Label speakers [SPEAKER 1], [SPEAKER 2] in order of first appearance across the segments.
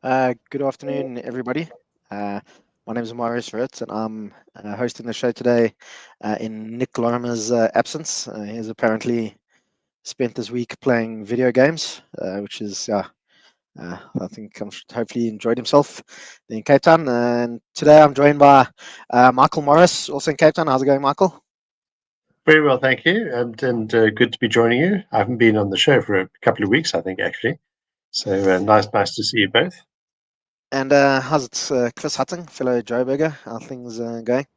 [SPEAKER 1] Good afternoon, everybody. My name is Marius Ritz, and I'm hosting the show today in Nick Lorimer's absence. He has apparently spent this week playing video games, which is, I think, hopefully enjoyed himself in Cape Town. And today I'm joined by Michael Morris, also in Cape Town. How's it going, Michael?
[SPEAKER 2] Very well, thank you, and good to be joining you. I haven't been on the show for a couple of weeks, I think, actually. So nice to see you both.
[SPEAKER 1] And how's it, Chris Hutton, fellow Joburger? How are things going?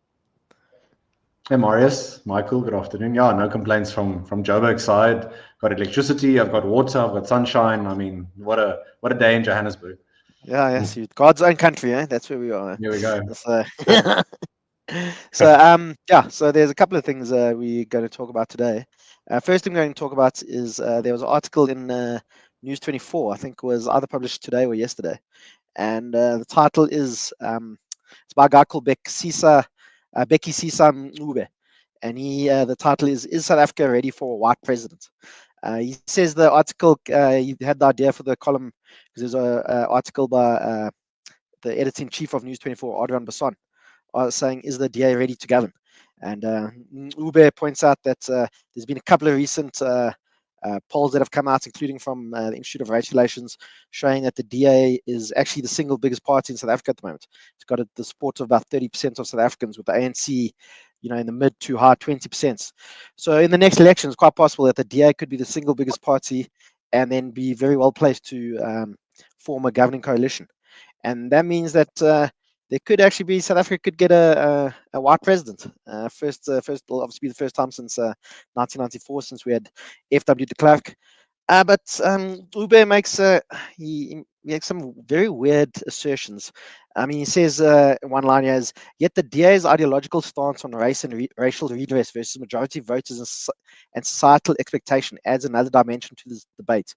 [SPEAKER 3] Hey Marius, Michael, good afternoon. Yeah, no complaints from Joburg side. Got electricity, I've got water, I've got sunshine. I mean, what a day in Johannesburg.
[SPEAKER 1] Yeah, yes, God's own country, eh? That's where we are.
[SPEAKER 3] Here we go.
[SPEAKER 1] So, yeah, so there's a couple of things we're going to talk about today. First thing we're going to talk about is there was an article in News 24, I think was either published today or yesterday, and the title is it's by a guy called Bheki Sisa Ncube, and the title is South Africa ready for a white president? He says the article he had the idea for the column because there's an article by the editor in chief of News 24, Adrian Basson, saying, "Is the DA ready to govern?" And Ncube points out that there's been a couple of recent polls that have come out, including from the Institute of Race Relations, showing that the DA is actually the single biggest party in South Africa at the moment. It's got the support of about 30% of South Africans, with the ANC, in the mid to high 20%. So in the next election, it's quite possible that the DA could be the single biggest party and then be very well placed to form a governing coalition. And that means that there could actually be South Africa could get a white president. First, will obviously be the first time since 1994 since we had F.W. de Klerk. But Ncube makes he makes some very weird assertions. I mean, he says one line is, "Yet the DA's ideological stance on race and racial redress versus majority voters and societal expectation adds another dimension to this debate."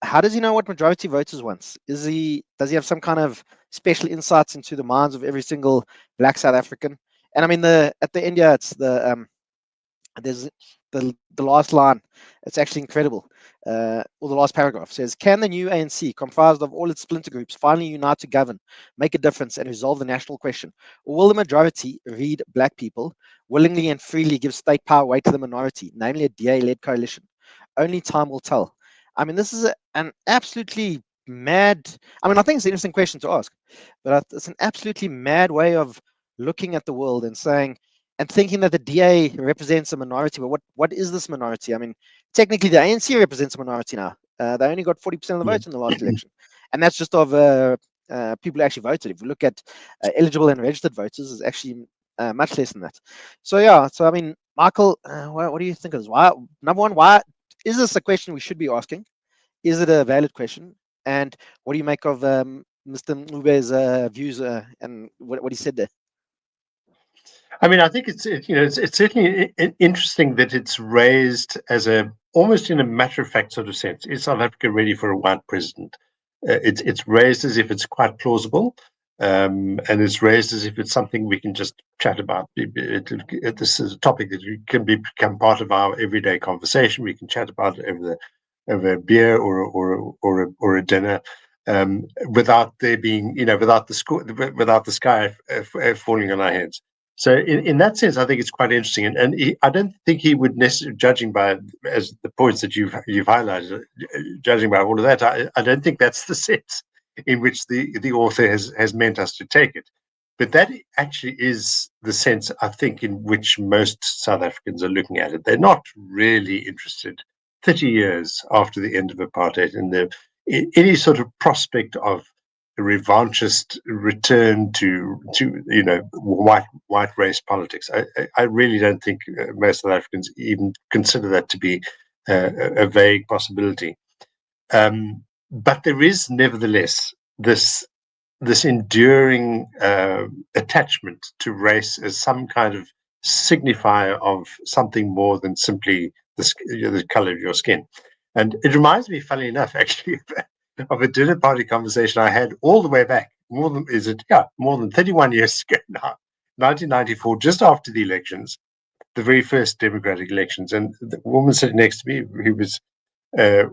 [SPEAKER 1] How does he know what majority voters wants? Does he have some kind of special insights into the minds of every single black South African? And I mean, at the end, yeah, it's there's the last line. It's actually incredible. Or the last paragraph says, "Can the new ANC, comprised of all its splinter groups, finally unite to govern, make a difference, and resolve the national question? Or will the majority, read black people, willingly and freely give state power away to the minority, namely a DA-led coalition? Only time will tell." I mean, this is an absolutely mad. I mean, I think it's an interesting question to ask, but it's an absolutely mad way of looking at the world and saying and thinking that the DA represents a minority. But what is this minority? I mean, technically, the ANC represents a minority now. They only got 40% of the votes in the last election, and that's just of people who actually voted. If we look at eligible and registered voters, it's actually much less than that. So yeah. So I mean, Michael, what do you think of this? Why, number one, why is this a question we should be asking? Is it a valid question? And what do you make of Mr. Ncube's views and what he said there?
[SPEAKER 2] I mean, I think it's certainly interesting that it's raised as a almost in a matter of fact sort of sense. Is South Africa ready for a white president? It's raised as if it's quite plausible, and it's raised as if it's something we can just chat about. This is a topic that can become part of our everyday conversation. We can chat about it over a beer or a dinner. Without there being, without the sky falling on our heads. So in that sense, I think it's quite interesting, and I don't think he would necessarily, judging by as the points that you've highlighted, judging by all of that, I don't think that's the sense in which the author has meant us to take it. But that actually is the sense, I think, in which most South Africans are looking at it. They're not really interested 30 years after the end of apartheid in any sort of prospect of a revanchist return to white race politics. I really don't think most South Africans even consider that to be a vague possibility. But there is nevertheless this enduring attachment to race as some kind of signifier of something more than simply the color of your skin. And it reminds me, funnily enough, actually, of a dinner party conversation I had all the way back, more than 31 years ago now, 1994, just after the elections, the very first democratic elections. And the woman sitting next to me, who was, I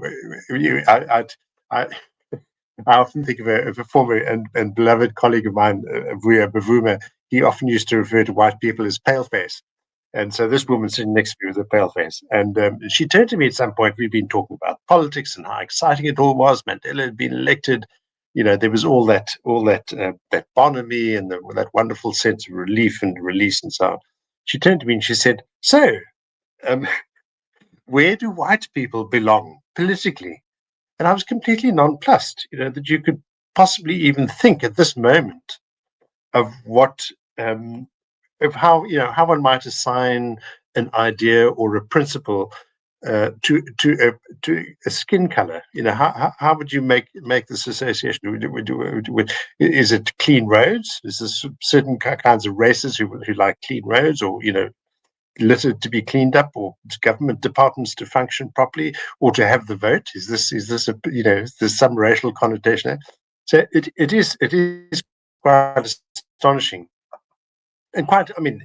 [SPEAKER 2] I often think of a former and beloved colleague of mine, Vuya Bavuma. He often used to refer to white people as paleface. And so this woman sitting next to me was a paleface. And she turned to me at some point. We'd been talking about politics and how exciting it all was. Mandela had been elected. You know, there was all that that bonhomie and that wonderful sense of relief and release and so on. She turned to me and she said, "So, um, where do white people belong politically?" And I was completely nonplussed, that you could possibly even think at this moment of what, of how one might assign an idea or a principle to a skin color. How would you make this association? Is it clean roads? Is there certain kinds of races who like clean roads, or litter to be cleaned up, or government departments to function properly, or to have the vote? Is this there's some racial connotation there? So it is quite astonishing, and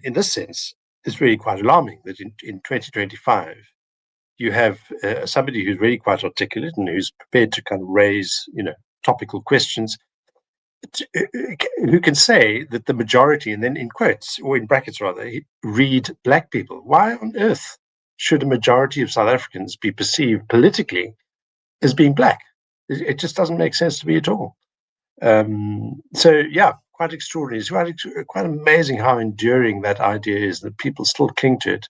[SPEAKER 2] in this sense, it's really quite alarming that in 2025 you have somebody who's really quite articulate and who's prepared to kind of raise topical questions, who can say that the majority, and then in quotes or in brackets rather, read black people. Why on earth should a majority of South Africans be perceived politically as being black? It just doesn't make sense to me at all. So yeah, quite extraordinary. It's quite amazing how enduring that idea is, that people still cling to it,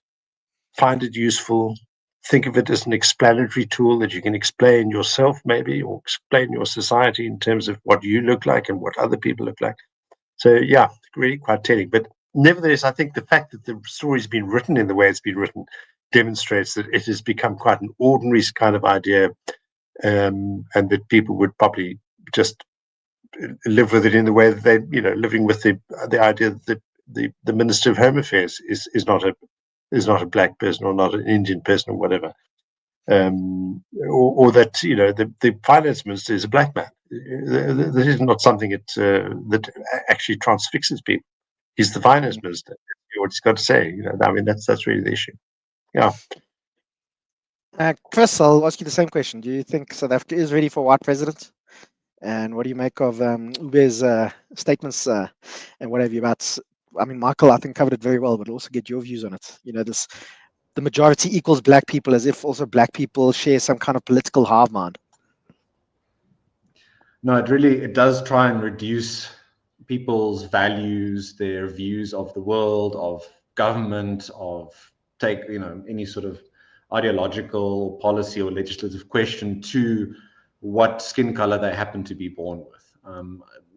[SPEAKER 2] find it useful, think of it as an explanatory tool that you can explain yourself maybe, or explain your society in terms of what you look like and what other people look like. So yeah, really quite telling. But nevertheless, I think the fact that the story's been written in the way it's been written demonstrates that it has become quite an ordinary kind of idea, and that people would probably just live with it in the way that they, living with the idea that the Minister of Home Affairs is not a black person, or not an Indian person, or whatever, or that the finance minister is a black man. This is not something that actually transfixes people. He's the finance minister. What he's got to say, that's really the issue. Yeah.
[SPEAKER 1] Chris, I'll ask you the same question. Do you think South Africa is ready for a white president? And what do you make of Ube's statements and what have you about? Michael, I think, covered it very well, but also get your views on it. The majority equals black people, as if also black people share some kind of political hive mind.
[SPEAKER 3] No, it does try and reduce people's values, their views of the world, of government, of any sort of ideological policy or legislative question to what skin color they happen to be born with.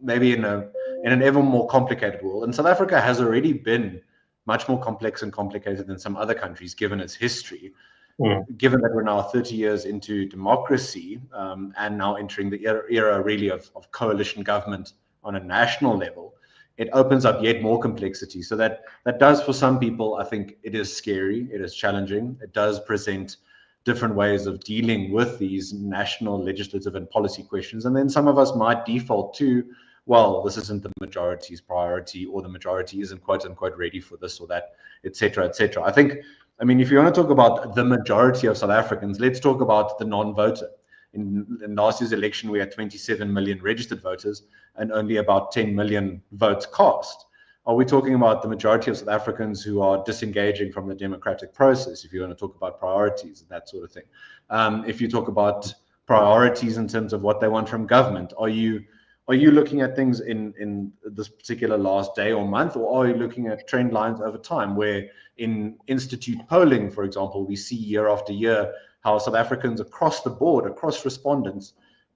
[SPEAKER 3] Maybe in an ever more complicated world, and South Africa has already been much more complex and complicated than some other countries, given its history. Given that we're now 30 years into democracy, and now entering the era really of coalition government on a national level, it opens up yet more complexity. So that does, for some people, I think it is scary, it is challenging, it does present different ways of dealing with these national legislative and policy questions. And then some of us might default to, well, this isn't the majority's priority, or the majority isn't quote unquote ready for this or that, etc., etc. I think, if you want to talk about the majority of South Africans, let's talk about the non-voter. In last year's election, we had 27 million registered voters and only about 10 million votes cast. Are we talking about the majority of South Africans who are disengaging from the democratic process, if you want to talk about priorities, that sort of thing? If you talk about priorities in terms of what they want from government, are you looking at things in this particular last day or month, or are you looking at trend lines over time, where in institute polling, for example, we see year after year how South Africans across the board, across respondents,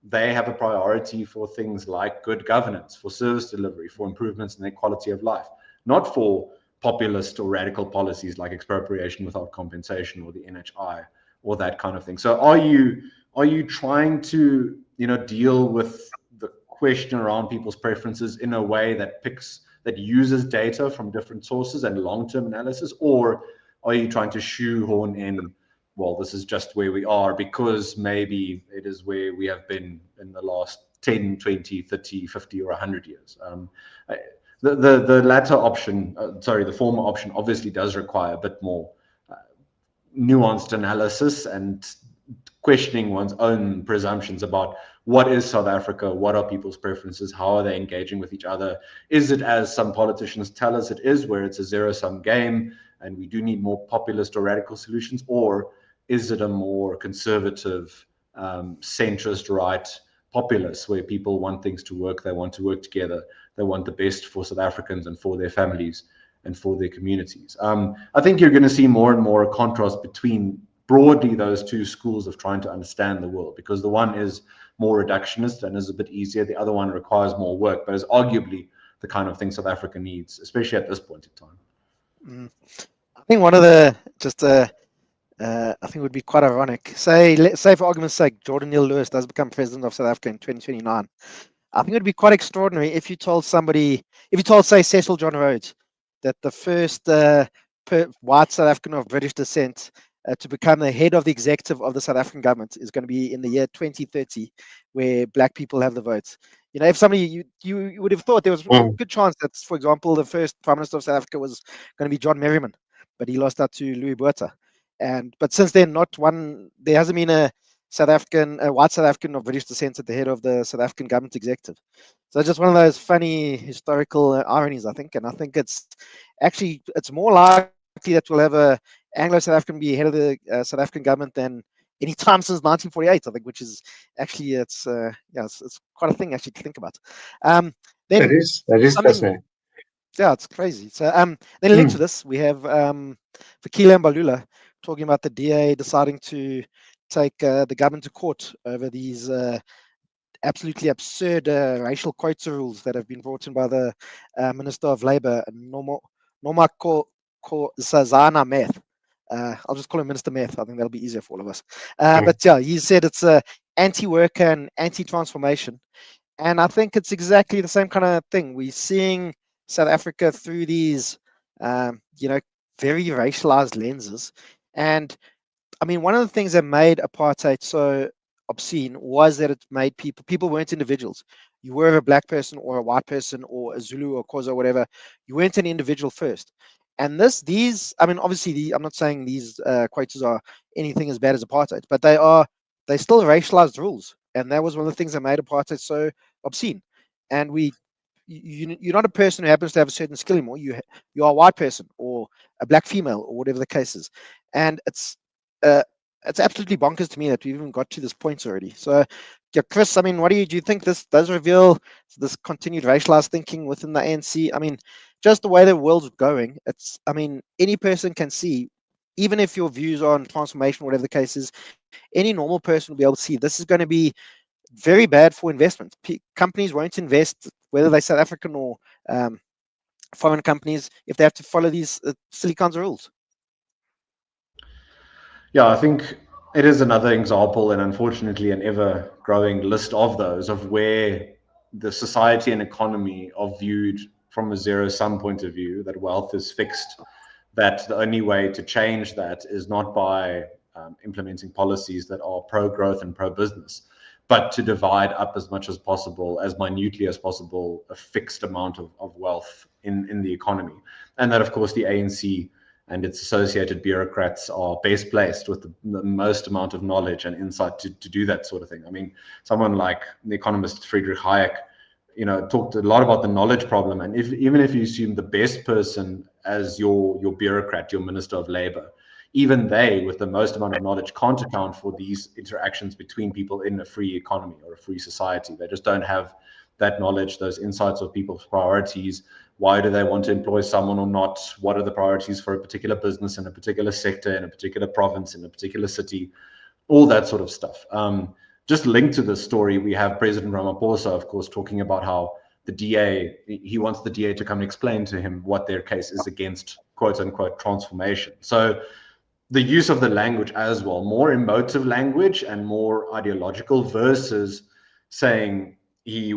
[SPEAKER 3] they have a priority for things like good governance, for service delivery, for improvements in their quality of life, not for populist or radical policies like expropriation without compensation, or the NHI, or that kind of thing. So are you trying to deal with the question around people's preferences in a way that uses data from different sources and long-term analysis, or are you trying to shoehorn in, well, this is just where we are because maybe it is where we have been in the last 10, 20, 30, 50, or 100 years? The latter option, the former option, obviously does require a bit more nuanced analysis and questioning one's own presumptions about what is South Africa? What are people's preferences? How are they engaging with each other? Is it, as some politicians tell us it is, where it's a zero-sum game and we do need more populist or radical solutions? Or is it a more conservative, centrist right populace, where people want things to work, they want to work together, they want the best for South Africans and for their families and for their communities? I think you're going to see more and more a contrast between broadly those two schools of trying to understand the world, because the one is more reductionist and is a bit easier. The other one requires more work, but is arguably the kind of thing South Africa needs, especially at this point in time.
[SPEAKER 1] I think one of the I think it would be quite ironic. Let's say for argument's sake, Jordan Neal-Lewis does become president of South Africa in 2029. I think it would be quite extraordinary if you told somebody, say, Cecil John Rhodes, that the first white South African of British descent to become the head of the executive of the South African government is going to be in the year 2030, where black people have the votes. You know, if somebody you would have thought there was a good chance that, for example, the first Prime Minister of South Africa was going to be John Merriman, but he lost out to Louis Botha. But since then, there hasn't been a white South African of British descent at the head of the South African government executive. So it's just one of those funny historical ironies, I think. And I think it's more likely that we'll have a Anglo-South African be head of the South African government than any time since 1948, I think, which is actually, it's quite a thing actually to think about. Then
[SPEAKER 2] that is fascinating.
[SPEAKER 1] Yeah, it's crazy. So then linked to this, we have Fikile Mbalula talking about the DA deciding to take the government to court over these absolutely absurd racial quota rules that have been brought in by the Minister of Labour, Noma Nkosazana Meth. I'll just call him Minister Meth. I think that'll be easier for all of us. But yeah, he said it's anti-worker and anti-transformation. And I think it's exactly the same kind of thing. We're seeing South Africa through these, very racialized lenses. And I mean, one of the things that made apartheid so obscene was that it made people weren't individuals. You were a black person or a white person or a Zulu or Xhosa or whatever. You weren't an individual first. And obviously, I'm not saying these quotas are anything as bad as apartheid, but they still racialized rules. And that was one of the things that made apartheid so obscene. And you're not a person who happens to have a certain skill anymore. You are a white person or a black female or whatever the case is. And it's absolutely bonkers to me that we've even got to this point already. So, yeah, Chris, I mean, do you think this does reveal this continued racialized thinking within the ANC? I mean, just the way the world's going, any person can see, even if your views are on transformation, whatever the case is, any normal person will be able to see this is going to be very bad for investment. Companies won't invest, whether they're South African or foreign companies, if they have to follow these silly kinds of rules.
[SPEAKER 3] Yeah, I think it is another example, and unfortunately an ever-growing list of those, of where the society and economy are viewed from a zero-sum point of view, that wealth is fixed, that the only way to change that is not by implementing policies that are pro-growth and pro-business, but to divide up as much as possible, as minutely as possible, a fixed amount of wealth in the economy. And that, of course, the ANC and its associated bureaucrats are best placed with the most amount of knowledge and insight to do that sort of thing. I mean, someone like the economist Friedrich Hayek, talked a lot about the knowledge problem. And even if you assume the best person as your bureaucrat, your Minister of Labour, even they, with the most amount of knowledge, can't account for these interactions between people in a free economy or a free society. They just don't have that knowledge, those insights of people's priorities. Why do they want to employ someone or not? What are the priorities for a particular business in a particular sector, in a particular province, in a particular city? All that sort of stuff. Just linked to this story, we have President Ramaphosa, of course, talking about how the DA, he wants the DA to come and explain to him what their case is against, quote unquote, transformation. So the use of the language as well, more emotive language and more ideological, versus saying he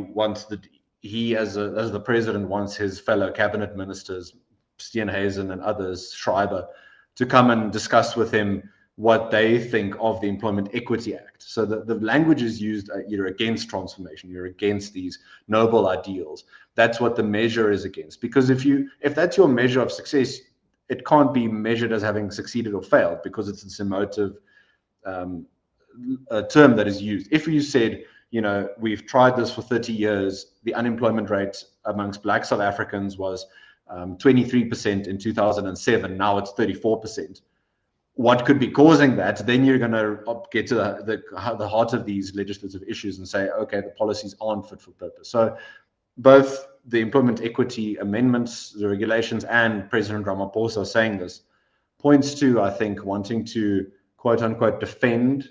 [SPEAKER 3] as the president wants his fellow cabinet ministers, Steenhuisen and others, Schreiber, to come and discuss with him what they think of the Employment Equity Act. So the language is used, you're against transformation, you're against these noble ideals. That's what the measure is against. Because if that's your measure of success, it can't be measured as having succeeded or failed, because it's this emotive term that is used. If you said we've tried this for 30 years. The unemployment rate amongst Black South Africans was 23% in 2007. Now it's 34%. What could be causing that? Then you're going to get to the heart of these legislative issues and say, okay, the policies aren't fit for purpose. So both the employment equity amendments, the regulations, and President Ramaphosa saying this points to, I think, wanting to quote unquote defend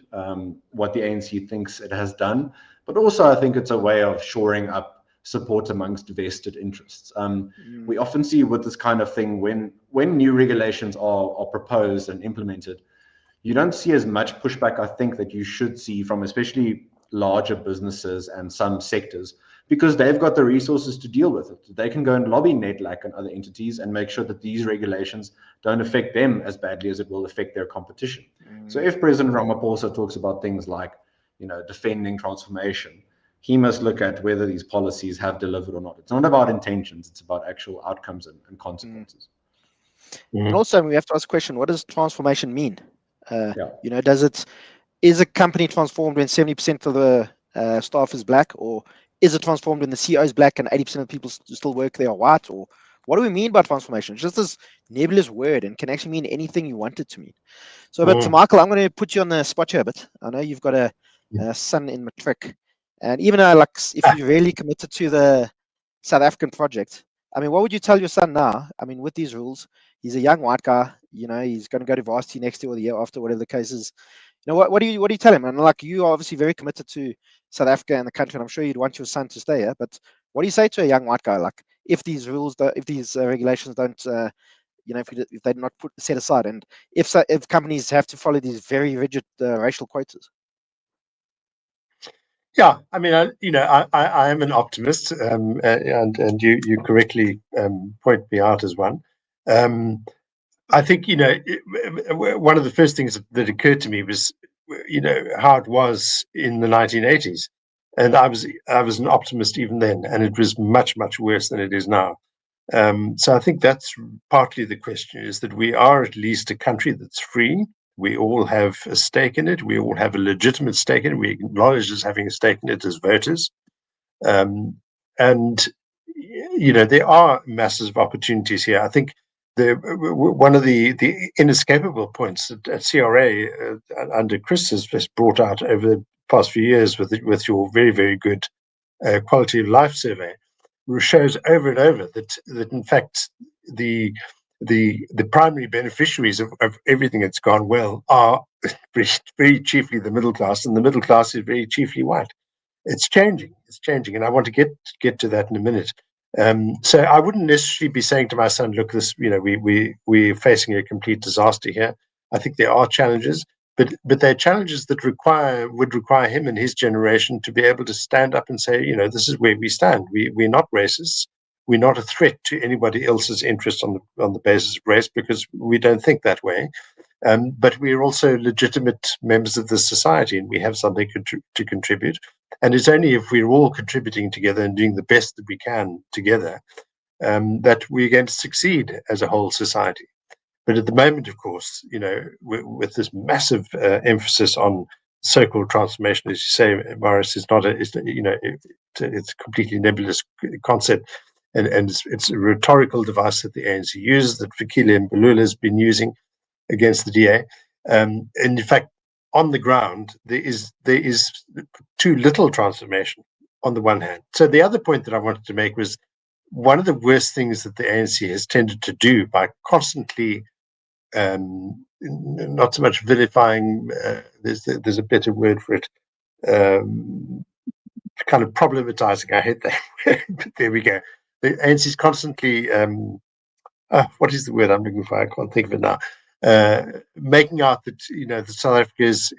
[SPEAKER 3] what the ANC thinks it has done. But also, I think it's a way of shoring up support amongst vested interests. We often see with this kind of thing, when new regulations are proposed and implemented, you don't see as much pushback, I think, that you should see from especially larger businesses and some sectors, because they've got the resources to deal with it. They can go and lobby NEDLAC and other entities and make sure that these regulations don't affect them as badly as it will affect their competition. So if President Ramaphosa talks about things like, defending transformation, he must look at whether these policies have delivered or not. It's not about intentions, it's about actual outcomes and consequences.
[SPEAKER 1] And also we have to ask a question, what does transformation mean?
[SPEAKER 3] Yeah.
[SPEAKER 1] Is a company transformed when 70% of the staff is Black, or is it transformed when the CEO is Black and 80% of the people still work there are white? Or what do we mean by transformation? It's just this nebulous word and can actually mean anything you want it to mean. So, but Michael, I'm going to put you on the spot here a bit. I know you've got a son in matric, and even if you're really committed to the South African project, I mean, what would you tell your son now? I mean, with these rules, he's a young white guy. He's going to go to varsity next year or the year after, whatever the case is. What do you tell him? And you are obviously very committed to South Africa and the country, and I'm sure you'd want your son to stay here. But what do you say to a young white guy, if these rules, if these regulations don't, if they're not set aside, and if companies have to follow these very rigid racial quotas?
[SPEAKER 2] Yeah, I mean, I am an optimist, and you correctly point me out as one. I think one of the first things that occurred to me was how it was in the 1980s, and I was an optimist even then, and it was much worse than it is now. So I think that's partly the question, is that we are at least a country that's free. We all have a stake in it. We all have a legitimate stake in it. We acknowledge as having a stake in it as voters. And there are massive opportunities here. I think one of the inescapable points at CRA under Chris has brought out over the past few years with your very, very good quality of life survey shows over and over that in fact the primary beneficiaries of everything that's gone well are very, very chiefly the middle class, and the middle class is very chiefly white. It's changing, and I want to get to that in a minute. So I wouldn't necessarily be saying to my son, look, we're facing a complete disaster here. I think there are challenges, but they're challenges that would require him and his generation to be able to stand up and say, this is where we stand. We're not racists. We're not a threat to anybody else's interest on the basis of race, because we don't think that way. But we're also legitimate members of the society, and we have something to contribute. And it's only if we're all contributing together and doing the best that we can together that we're going to succeed as a whole society. But at the moment, of course, with this massive emphasis on so-called transformation, as you say, Morris, it's a completely nebulous concept. And it's a rhetorical device that the ANC uses, that Fikile Mbalula has been using against the DA. And in fact, on the ground, there is too little transformation on the one hand. So the other point that I wanted to make was one of the worst things that the ANC has tended to do by constantly not so much vilifying, there's a better word for it, kind of problematizing. I hate that word, but there we go. The ANC is constantly, what is the word I'm looking for? I can't think of it now. Making out that that South Africa is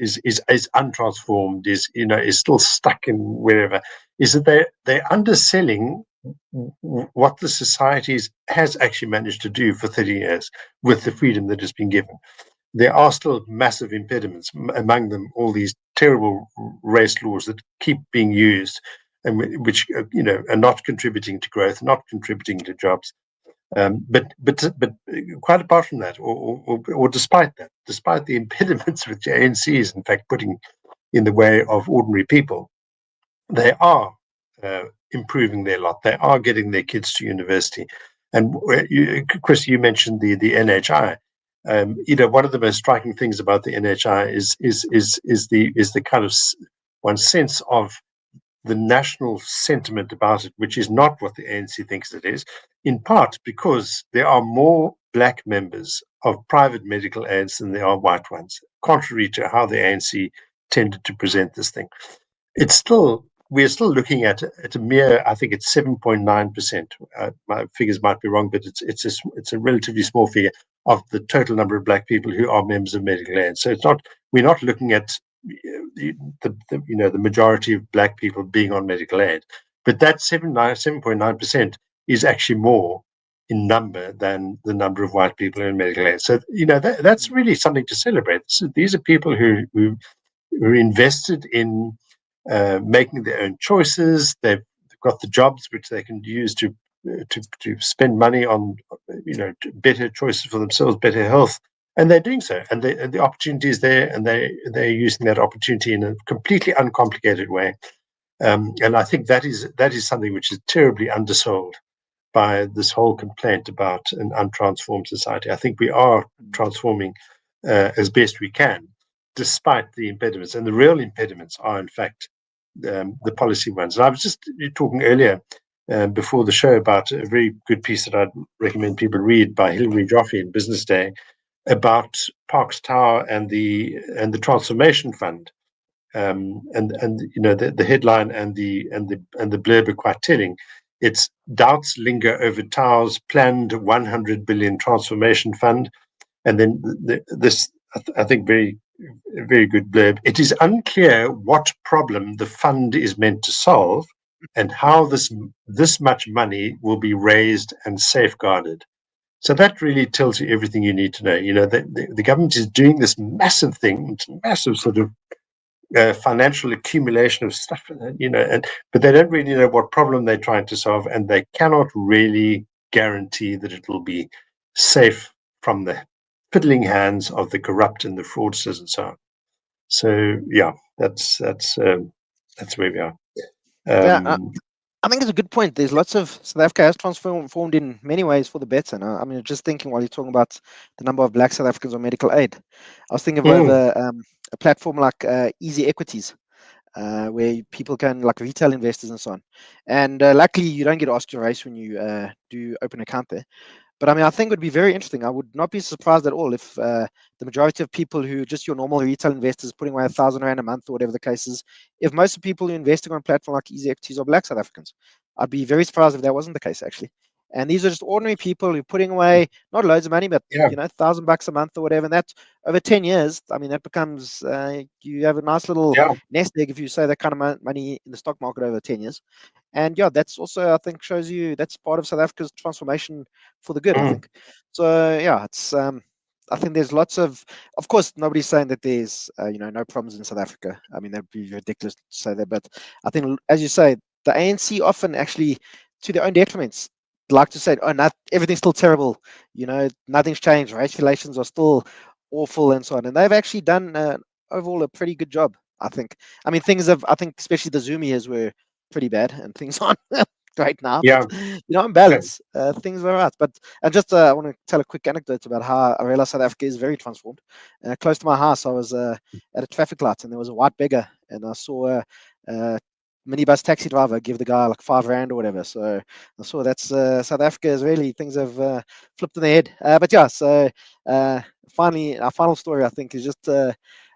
[SPEAKER 2] untransformed, is still stuck in wherever. Is that they're underselling what the society has actually managed to do for 30 years with the freedom that has been given. There are still massive impediments, among them all these terrible race laws that keep being used, and which are not contributing to growth, not contributing to jobs. But quite apart from that, or despite that, despite the impediments which the ANC is in fact putting in the way of ordinary people, they are improving their lot. They are getting their kids to university. And Chris, you mentioned the NHI. One of the most striking things about the NHI is the kind of one sense of the national sentiment about it, which is not what the ANC thinks it is, in part because there are more black members of private medical aids than there are white ones, contrary to how the ANC tended to present this thing. We're still looking at a mere, I think it's 7.9%. My figures might be wrong, but it's a relatively small figure of the total number of black people who are members of medical aid. So we're not looking at the majority of black people being on medical aid, but that 7.9% is actually more in number than the number of white people in medical aid. So that's really something to celebrate. So these are people who are invested in making their own choices. They've got the jobs which they can use to spend money on, better choices for themselves, better health, and they're doing so. And the opportunity is there, and they're using that opportunity in a completely uncomplicated way. And I think that is something which is terribly undersold by this whole complaint about an untransformed society. I think we are transforming as best we can, despite the impediments. And the real impediments are, in fact, the policy ones. And I was just talking earlier before the show about a very good piece that I'd recommend people read by Hilary Joffe in Business Day about Parkes Tower and the Transformation Fund. And the headline and the blurb are quite telling. It's doubts linger over Tower's planned 100 billion transformation fund, and then this I think very good blurb. It is unclear what problem the fund is meant to solve, and how this much money will be raised and safeguarded. So that really tells you everything you need to know. The government is doing this massive thing, massive sort of financial accumulation of stuff, but they don't really know what problem they're trying to solve, and they cannot really guarantee that it will be safe from the fiddling hands of the corrupt and the fraudsters and so on. So yeah, that's where we are.
[SPEAKER 1] I think it's a good point. There's lots of South Africa has transformed in many ways for the better. And I mean, just thinking while you're talking about the number of black South Africans on medical aid, I was thinking of a platform like Easy Equities, where people can, like retail investors and so on. And luckily, you don't get asked your race when you do open an account there. But I mean, I think it would be very interesting. I would not be surprised at all if the majority of people who just your normal retail investors putting away R1,000 a month or whatever the case is, if most of the people who are investing on a platform like Easy Equities are black South Africans. I'd be very surprised if that wasn't the case, actually. And these are just ordinary people who are putting away not loads of money, but $1,000 a month or whatever. And that over 10 years, I mean, that becomes you have a nice little nest egg if you say that kind of money in the stock market over 10 years. And yeah, that's also, I think, shows you that's part of South Africa's transformation for the good, I think. So yeah, it's I think there's lots of course, nobody's saying that there's no problems in South Africa. I mean, that'd be ridiculous to say that, but I think, as you say, the ANC often actually, to their own detriments, like to say, oh, not everything's still terrible, nothing's changed, race relations are still awful and so on, and they've actually done overall a pretty good job, I think. I mean, I think especially the Zuma years were pretty bad, and things aren't right now. But, on balance, things are right. But I want to tell a quick anecdote about how I realized South Africa is very transformed. Close to my house, I was at a traffic light, and there was a white beggar, and I saw a minibus taxi driver give the guy like R5 or whatever. So I saw that's South Africa is really, things have flipped in their head. But yeah, so finally, our final story, I think, is just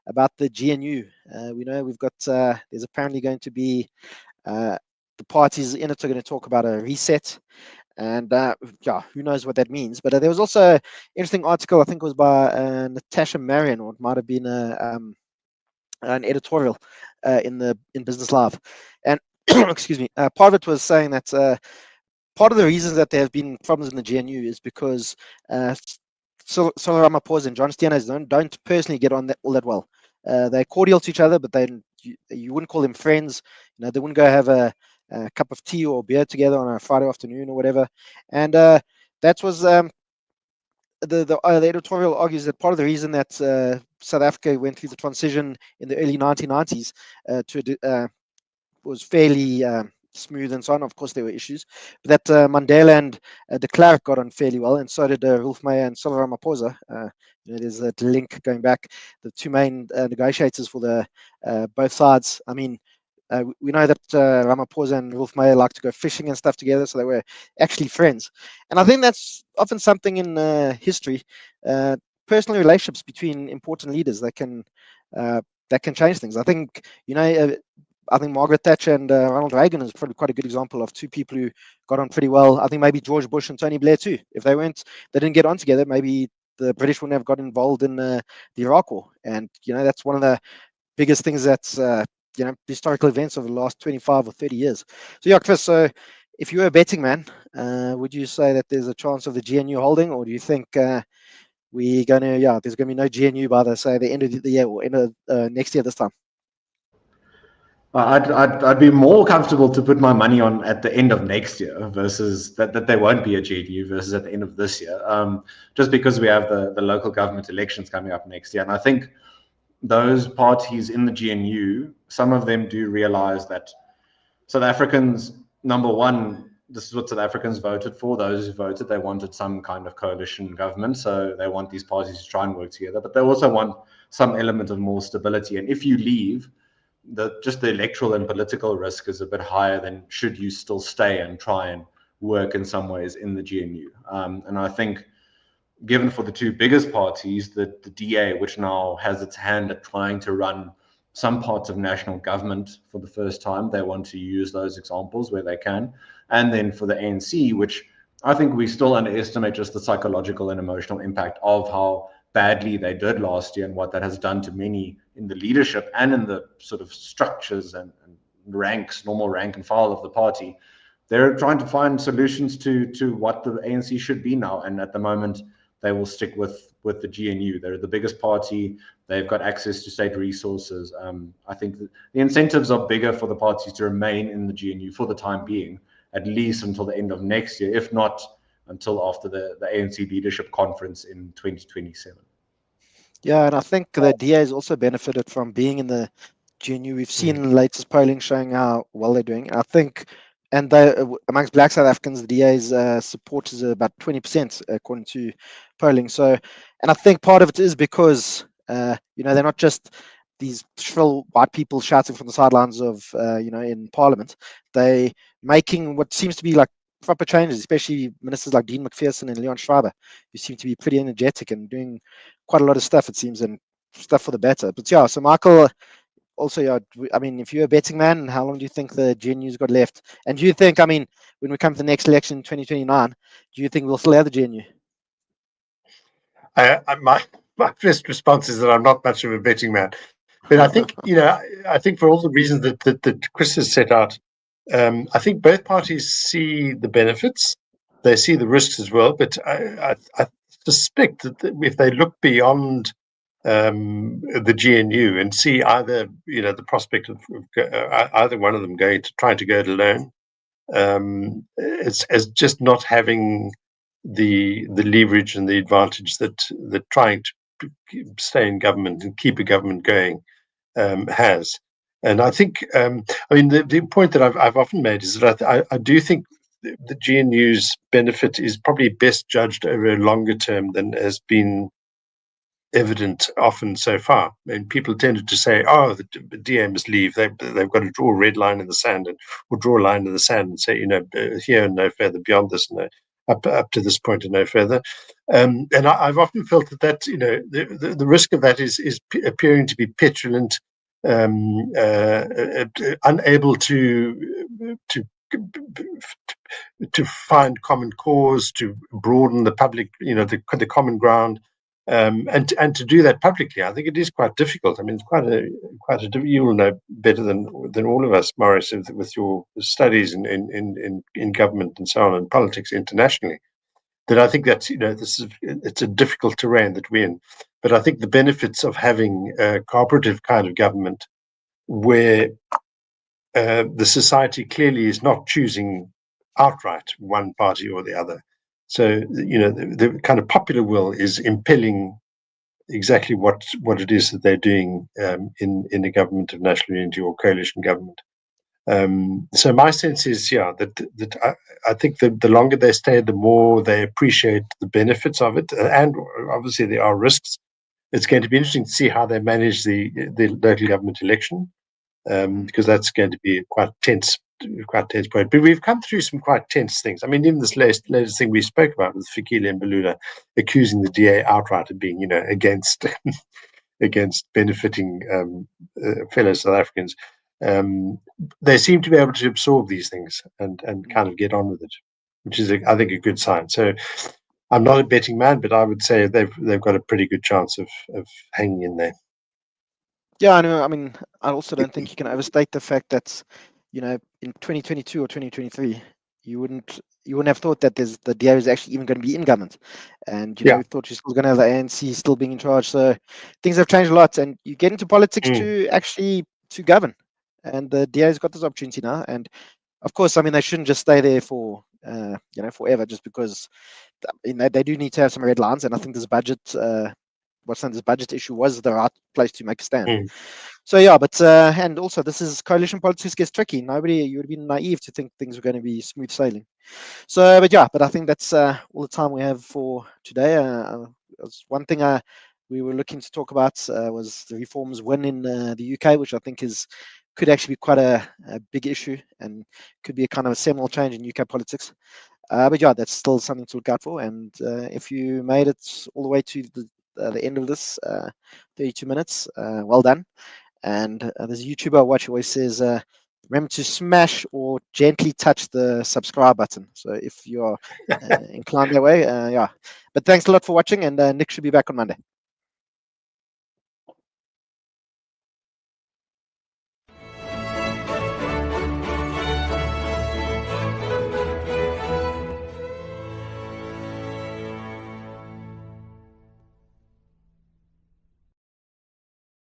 [SPEAKER 1] about the GNU. We know we've got there's apparently going to be the parties in it are going to talk about a reset, and who knows what that means. But there was also an interesting article, I think it was by Natasha Marion, or it might have been an editorial in Business Live, and excuse me, part of it was saying that part of the reasons that there have been problems in the GNU is because Cyril Ramaphosa and John Steenhuisen don't personally get on all that well. They're cordial to each other, but you wouldn't call them friends. They wouldn't go have a cup of tea or beer together on a Friday afternoon or whatever. And that was the editorial argues that part of the reason that South Africa went through the transition in the early 1990s was fairly smooth and so on. Of course, there were issues, but that Mandela and de Klerk got on fairly well, and so did Rolf Meyer and Cyril Ramaphosa. There's a link going back. The two main negotiators for the both sides. I mean, we know that Ramaphosa and Rolf Meyer like to go fishing and stuff together, so they were actually friends. And I think that's often something in history. Personal relationships between important leaders that can change things. I think I think Margaret Thatcher and Ronald Reagan is probably quite a good example of two people who got on pretty well. I think maybe George Bush and Tony Blair too. If they didn't get on together, maybe the British wouldn't have got involved in the Iraq War. And that's one of the biggest things that's historical events of the last 25 or 30 years. So yeah, Chris. So if you were a betting man, would you say that there's a chance of the GNU holding, or do you think there's going to be no GNU by the end of the year or end of next year this time?
[SPEAKER 3] I'd be more comfortable to put my money on at the end of next year versus that there won't be a GNU versus at the end of this year, just because we have the local government elections coming up next year. And I think those parties in the GNU, some of them do realize that South Africans, number one, this is what South Africans voted for. Those who voted, they wanted some kind of coalition government. So they want these parties to try and work together, but they also want some element of more stability. And if you leave, just the electoral and political risk is a bit higher than should you still stay and try and work in some ways in the GNU. And I think, given for the two biggest parties, the DA, which now has its hand at trying to run some parts of national government for the first time, they want to use those examples where they can. And then for the ANC, which I think we still underestimate just the psychological and emotional impact of how badly they did last year and what that has done to many in the leadership and in the sort of structures and ranks, normal rank and file of the party. They're trying to find solutions to what the ANC should be now. And at the moment, they will stick with the GNU. They're the biggest party. They've got access to state resources. I think the incentives are bigger for the parties to remain in the GNU for the time being, at least until the end of next year, if not until after the ANC leadership conference in 2027.
[SPEAKER 1] Yeah, and I think the DA has also benefited from being in the GNU. We've seen the latest polling showing how well they're doing. I think, and they, amongst Black South Africans, the DA's support is about 20%, according to polling. So, and I think part of it is because, they're not just these shrill white people shouting from the sidelines of, in Parliament. They making what seems to be like proper changes, especially ministers like Dean McPherson and Leon Schreiber, who seem to be pretty energetic and doing quite a lot of stuff, it seems, and stuff for the better. But yeah, so Michael, also, I mean, if you're a betting man, how long do you think the GNU's got left? And do you think, I mean, when we come to the next election in 2029, do you think we'll still have the GNU?
[SPEAKER 2] My first response is that I'm not much of a betting man. But I think, I think for all the reasons that Chris has set out, I think both parties see the benefits. They see the risks as well. But I suspect that if they look beyond the GNU and see either, the prospect of either one of them trying to go it alone, as just not having the leverage and the advantage that trying to stay in government and keep a government going has. And I think, the point that I've often made is that I do think the GNU's benefit is probably best judged over a longer term than has been evident often so far. And people tended to say, "Oh, the DA must leave. They've got to draw a red line in the sand, or draw a line in the sand and say, here and no further, beyond this, no, up to this point and no further." And I've often felt that the risk of that is appearing to be petulant, unable to find common cause, to broaden the public, the common ground. And to do that publicly, I think it is quite difficult. I mean, it's quite a you will know better than all of us, Maurice, with your studies in government and so on, and politics internationally. That I think that's it's a difficult terrain that we're in. But I think the benefits of having a cooperative kind of government, where the society clearly is not choosing outright one party or the other. So, the kind of popular will is impelling exactly what it is that they're doing in a government of national unity or coalition government. So my sense is, that I think the longer they stay, the more they appreciate the benefits of it, and obviously there are risks. It's going to be interesting to see how they manage the local government election, because that's going to be quite tense point. But we've come through some quite tense things. I mean, even this latest thing we spoke about with Fikile Mbalula accusing the DA outright of being, against against benefiting fellow South Africans. They seem to be able to absorb these things and kind of get on with it, which is, I think, a good sign. So I'm not a betting man, but I would say they've got a pretty good chance of hanging in there.
[SPEAKER 1] Yeah, I know. I mean, I also don't think you can overstate the fact that, in 2022 or 2023, you wouldn't have thought that the DA is actually even going to be in government, and we thought you're still going to have the ANC still being in charge. So things have changed a lot, and you get into politics to govern, and the DA's got this opportunity now. And of course, I mean, they shouldn't just stay there for forever, just because they do need to have some red lines. And I think this budget. This budget issue was the right place to make a stand. So yeah, but and also this is coalition politics gets tricky. You would be naive to think things were going to be smooth sailing. So, but I think that's all the time we have for today. One thing we were looking to talk about was the Reforms win in the UK, which I think could actually be quite a big issue and could be a kind of a seminal change in UK politics. But yeah, that's still something to look out for. And if you made it all the way to the end of this 32 minutes, well done. And there's a YouTuber I watch who always says, remember to smash or gently touch the subscribe button. So if you're inclined that way, yeah. But thanks a lot for watching, and Nick should be back on Monday.